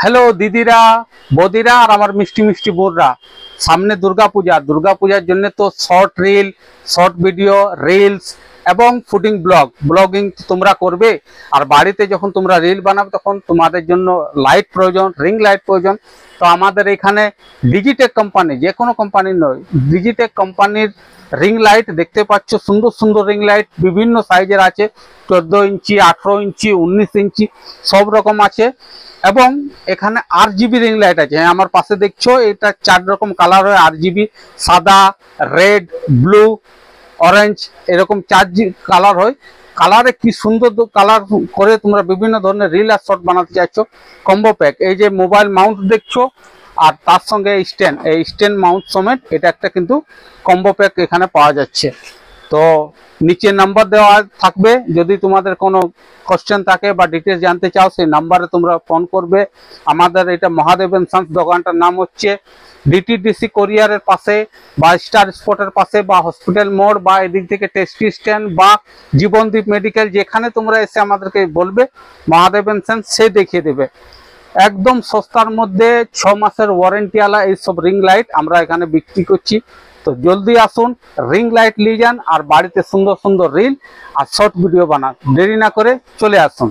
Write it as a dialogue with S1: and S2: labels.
S1: Hello দিদিরা, বৌদিরা আর আমার মিষ্টি মিষ্টি বোনরা, সামনে দুর্গাপূজার জন্য তো short reel, short video, reels এবং ফুডিং ব্লগিং তোমরা করবে। আর বাড়িতে যখন তোমরা রিল বানাবে তখন তোমাদের জন্য লাইট প্রয়োজন, রিং লাইট প্রয়োজন। তো আমাদের এখানে ডিজিটেক কোম্পানি, যে কোনো কোম্পানি নয়, ডিজিটেক কোম্পানির রিং লাইট দেখতে পাচ্ছ। সুন্দর সুন্দর রিং লাইট বিভিন্ন সাইজের আছে, 14 ইঞ্চি, 18 ইঞ্চি, 19 ইঞ্চি সব রকম আছে। এবং এখানে RGB রিং লাইট আছে। হ্যাঁ, আমার পাশে দেখছো, এটা 4 রকম কালার হয়। RGB, সাদা, রেড, ব্লু, অরেঞ্জ, এরকম 4 কালার হয়। কালারে কি সুন্দর কালার করে তোমরা বিভিন্ন ধরনের রিল আর শর্ট বানাতে চাইছো। কম্বো প্যাক, এই যে মোবাইল মাউন্ট দেখছো আর তার সঙ্গে স্ট্যান্ড, এই স্ট্যান্ড মাউন্ট সমেত এটা একটা কিন্তু কম্বো প্যাক এখানে পাওয়া যাচ্ছে। তো নিচে নাম্বার দেওয়া থাকবে, যদি তোমাদের কোনো কোশ্চেন থাকে বা ডিটেলস জানতে চাও সেই নাম্বারে তোমরা ফোন করবে। আমাদের এটা মহাদেব এন্ড সন্স, দোকানটার নাম হচ্ছে DTDC কোরিয়ারের পাশে বা স্টার স্পটের পাশে বা হসপিটাল মোড় বা এদিক থেকে টেস্টি স্ট্যান্ড বা জীবনদীপ মেডিকেল, যেখানে তোমরা এসে আমাদেরকে বলবে মহাদেব এন্ড সন্স, সে দেখিয়ে দেবে। একদম সস্তার মধ্যে 6 মাসের ওয়ারেন্টিওয়ালা এইসব রিং লাইট আমরা এখানে বিক্রি করছি। তো জলদি আসুন, রিং লাইট নিয়ে যান আর বাড়িতে সুন্দর সুন্দর রিল আর শর্ট ভিডিও বানান। দেরি না করে চলে আসুন।